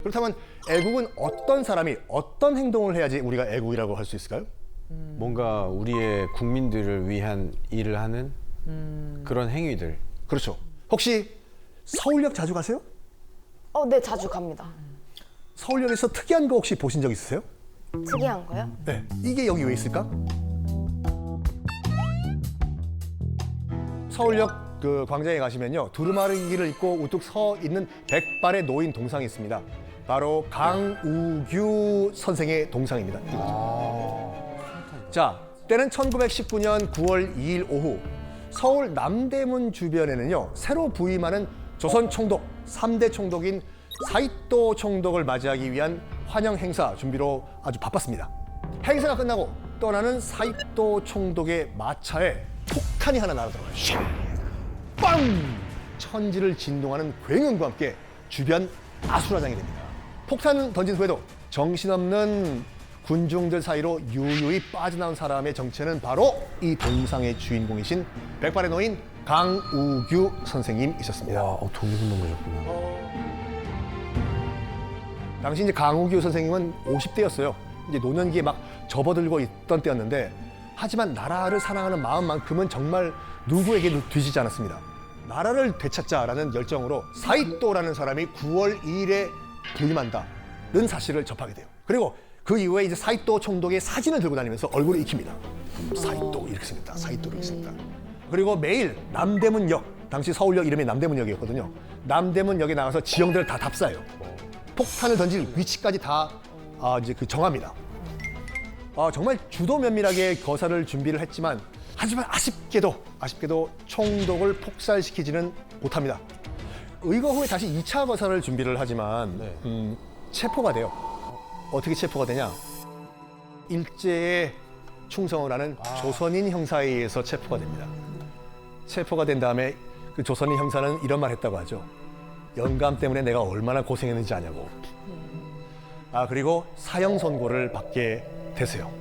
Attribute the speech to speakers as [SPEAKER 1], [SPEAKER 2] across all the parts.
[SPEAKER 1] 그렇다면 애국은 어떤 사람이 어떤 행동을 해야지 우리가 애국이라고 할 수 있을까요?
[SPEAKER 2] 뭔가 우리의 국민들을 위한 일을 하는 그런 행위들.
[SPEAKER 1] 그렇죠. 혹시 서울역 자주 가세요?
[SPEAKER 3] 네, 자주 갑니다.
[SPEAKER 1] 서울역에서 특이한 거 혹시 보신 적 있으세요?
[SPEAKER 3] 특이한 거요?
[SPEAKER 1] 네. 이게 여기 왜 있을까? 서울역 그 광장에 가시면요, 두루마리를 입고 우뚝 서 있는 백발의 노인 동상이 있습니다. 바로 강우규 선생의 동상입니다. 자, 때는 1919년 9월 2일 오후 서울 남대문 주변에는요, 새로 부임하는 조선 총독 3대 총독인 사이또 총독을 맞이하기 위한 환영 행사 준비로 아주 바빴습니다. 행사가 끝나고 떠나는 사이또 총독의 마차에 폭탄이 하나 날아들어요. 샤! 빵! 천지를 진동하는 굉음과 함께 주변 아수라장이 됩니다. 폭탄을 던진 후에도 정신없는 군중들 사이로 유유히 빠져나온 사람의 정체는 바로 이 동상의 주인공이신 백발의 노인 강우규 선생님이셨습니다.
[SPEAKER 2] 와, 독립운동가였구나.
[SPEAKER 1] 당시 이제 강우규 선생님은 50대였어요. 이제 노년기에 막 접어들고 있던 때였는데, 하지만 나라를 사랑하는 마음만큼은 정말 누구에게도 뒤지지 않았습니다. 나라를 되찾자라는 열정으로 사이또라는 사람이 9월 2일에 부임한다는 사실을 접하게 돼요. 그리고 그 이후에 이제 사이또 총독의 사진을 들고 다니면서 얼굴을 익힙니다. 사이또 이렇게 생겼다. 사이또 이렇게 생겼다. 그리고 매일 남대문역, 당시 서울역 이름이 남대문역이었거든요. 남대문역에 나가서 지형들을 다 답사해요. 폭탄을 던질 위치까지 다 이제 정합니다. 정말 주도 면밀하게 거사를 준비를 했지만, 하지만 아쉽게도 총독을 폭살시키지는 못합니다. 의거 후에 다시 2차 거사를 준비를 하지만 체포가 돼요. 어떻게 체포가 되냐? 일제에 충성을 하는 조선인 형사에 의해서 체포가 됩니다. 체포가 된 다음에 그 조선인 형사는 이런 말 했다고 하죠. 영감 때문에 내가 얼마나 고생했는지 아냐고. 그리고 사형 선고를 받게 되세요.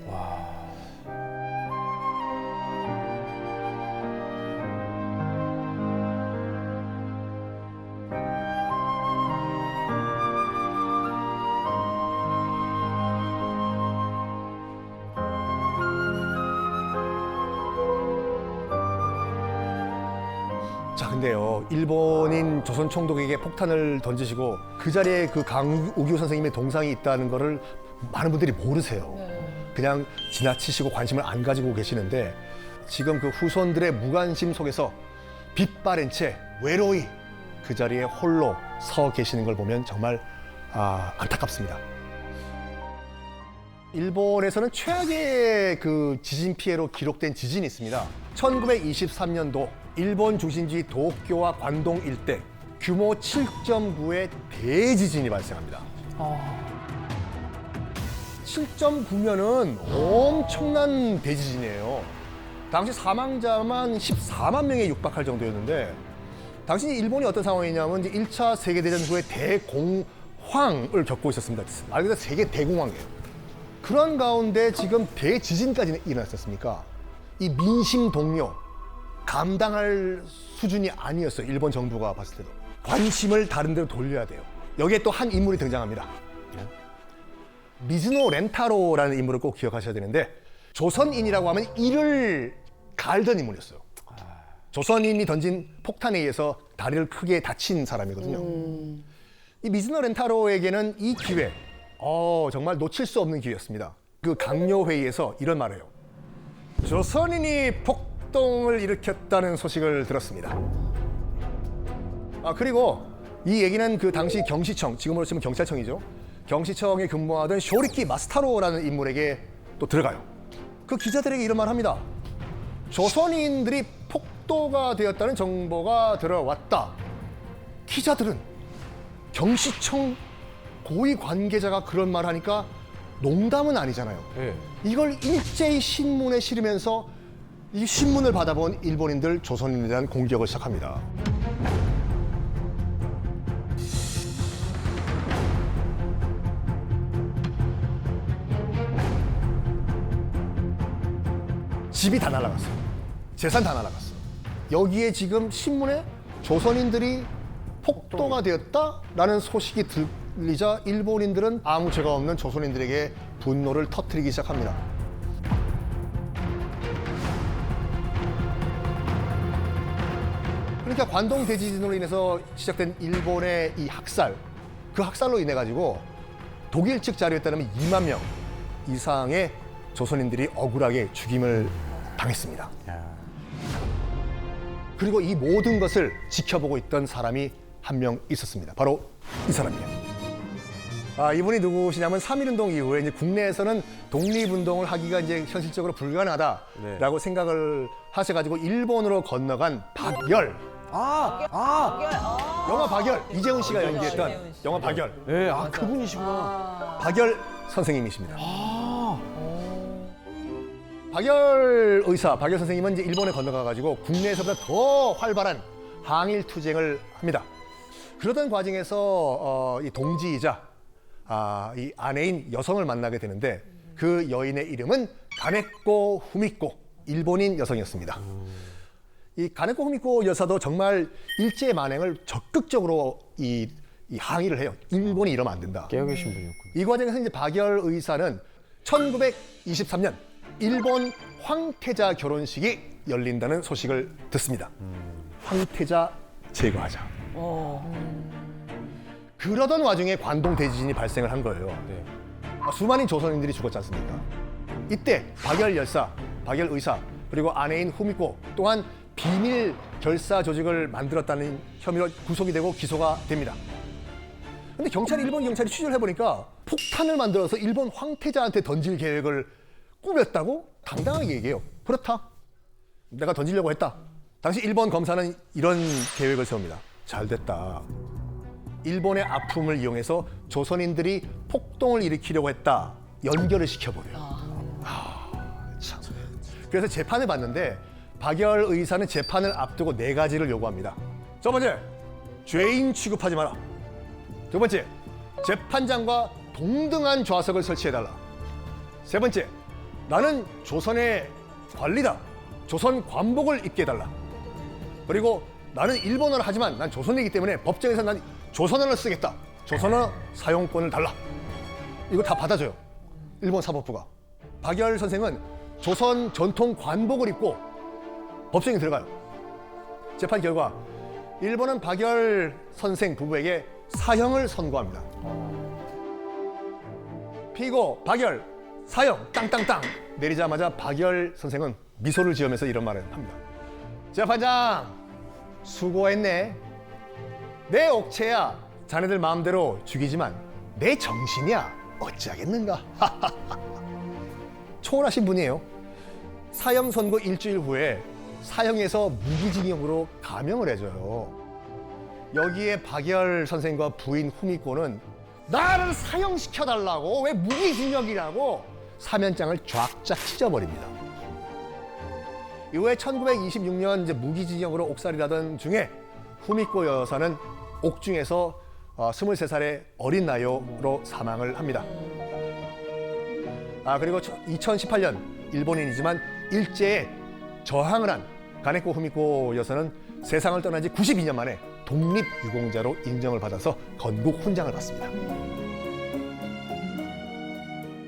[SPEAKER 1] 자, 근데요, 일본인 조선 총독에게 폭탄을 던지시고 그 자리에 그 강우규 선생님의 동상이 있다는 거를 많은 분들이 모르세요. 그냥 지나치시고 관심을 안 가지고 계시는데, 지금 그 후손들의 무관심 속에서 빛바랜 채 외로이 그 자리에 홀로 서 계시는 걸 보면 정말 안타깝습니다. 일본에서는 최악의 그 지진 피해로 기록된 지진이 있습니다. 1923년도 일본 중심지 도쿄와 관동 일대 규모 7.9의 대지진이 발생합니다. 7.9면은 엄청난 대지진이에요. 당시 사망자만 14만 명에 육박할 정도였는데, 당시 일본이 어떤 상황이냐면 이제 1차 세계대전 후에 대공황을 겪고 있었습니다. 말 그대로 세계 대공황이에요. 그런 가운데 지금 대지진까지 일어났었습니까? 이 민심 동요 감당할 수준이 아니었어요. 일본 정부가 봤을 때도. 관심을 다른 데로 돌려야 돼요. 여기에 또 한 인물이 등장합니다. 미즈노 렌타로라는 인물을 꼭 기억하셔야 되는데, 조선인이라고 하면 이를 갈던 인물이었어요. 조선인이 던진 폭탄에 의해서 다리를 크게 다친 사람이거든요. 이 미즈노 렌타로에게는 이 기회, 정말 놓칠 수 없는 기회였습니다. 그 강요회의에서 이런 말을 해요. 조선인이 폭동을 일으켰다는 소식을 들었습니다. 그리고 이 얘기는 그 당시 경시청, 지금으로 치면 경찰청이죠. 경시청에 근무하던 쇼리키 마스타로라는 인물에게 또 들어가요. 그 기자들에게 이런 말 합니다. 조선인들이 폭도가 되었다는 정보가 들어왔다. 기자들은 경시청 고위 관계자가 그런 말 하니까 농담은 아니잖아요.
[SPEAKER 2] 네.
[SPEAKER 1] 이걸 일제히 신문에 실으면서 이 신문을 받아본 일본인들 조선인에 대한 공격을 시작합니다. 집이 다 날아갔어요. 재산 다 날아갔어요. 여기에 지금 신문에 조선인들이 폭도가 되었다라는 소식이 들리자 일본인들은 아무 죄가 없는 조선인들에게 분노를 터뜨리기 시작합니다. 그러니까 관동 대지진으로 인해서 시작된 일본의 이 학살, 그 학살로 인해 가지고 독일 측 자료에 따르면 2만 명 이상의 조선인들이 억울하게 죽임을 당했습니다.
[SPEAKER 2] 야.
[SPEAKER 1] 그리고 이 모든 것을 지켜보고 있던 사람이 한 명 있었습니다. 바로 이 사람이에요. 이분이 누구시냐면 3.1운동 이후에 이제 국내에서는 독립운동을 하기가 이제 현실적으로 불가능하다라고 생각을 하셔가지고 일본으로 건너간 박열. 영화 박열. 이재훈 씨가 연기했던 영화 박열.
[SPEAKER 2] 네, 그분이시구나.
[SPEAKER 1] 박열 선생님이십니다. 박열 의사, 박열 선생님은 이제 일본에 건너가가지고 국내에서보다 더 활발한 항일 투쟁을 합니다. 그러던 과정에서 이 동지이자 이 아내인 여성을 만나게 되는데 그 여인의 이름은 가네코 후미코, 일본인 여성이었습니다. 이 가네코 후미코 여사도 정말 일제 만행을 적극적으로 이 항의를 해요. 일본이 이러면 안 된다.
[SPEAKER 2] 깨어 계신 분이었군요.
[SPEAKER 1] 이 과정에서 이제 박열 의사는 1923년 일본 황태자 결혼식이 열린다는 소식을 듣습니다. 황태자 제거하자. 그러던 와중에 관동 대지진이 발생을 한 거예요.
[SPEAKER 2] 네.
[SPEAKER 1] 수많은 조선인들이 죽었지 않습니까? 이때 박열 열사, 박열 의사, 그리고 아내인 후미코 또한 비밀 결사 조직을 만들었다는 혐의로 구속이 되고 기소가 됩니다. 근데 일본 경찰이 취재를 해보니까 폭탄을 만들어서 일본 황태자한테 던질 계획을 꾸몄다고 당당하게 얘기해요. 그렇다. 내가 던지려고 했다. 당시 일본 검사는 이런 계획을 세웁니다. 잘 됐다. 일본의 아픔을 이용해서 조선인들이 폭동을 일으키려고 했다. 연결을 시켜버려요. 참. 그래서 재판을 받는데 박열 의사는 재판을 앞두고 4가지를 요구합니다. 첫 번째, 죄인 취급하지 마라. 두 번째, 재판장과 동등한 좌석을 설치해달라. 세 번째, 나는 조선의 관리다. 조선 관복을 입게 해달라. 그리고 나는 일본어를 하지만 난 조선이기 때문에 법정에서 난 조선어를 쓰겠다. 조선어 사용권을 달라. 이거 다 받아줘요. 일본 사법부가. 박열 선생은 조선 전통 관복을 입고 법정에 들어가요. 재판 결과 일본은 박열 선생 부부에게 사형을 선고합니다. 피고 박열 사형 땅땅땅 내리자마자 박열 선생은 미소를 지으면서 이런 말을 합니다. 재판장 수고했네. 내 옥체야 자네들 마음대로 죽이지만 내 정신이야 어찌하겠는가. 초월하신 분이에요. 사형 선고 일주일 후에 사형에서 무기징역으로 감형을 해줘요. 여기에 박열 선생과 부인 후미코는 나를 사형시켜달라고 왜 무기징역이라고 사면장을 쫙쫙 찢어버립니다. 이후에 1926년 이제 무기징역으로 옥살이라던 중에 후미코 여사는 옥중에서 23살의 어린 나이로 사망을 합니다. 그리고 2018년 일본인이지만 일제에 저항을 한 가네코 후미코 여사는 세상을 떠난 지 92년 만에 독립유공자로 인정을 받아서 건국 훈장을 받습니다.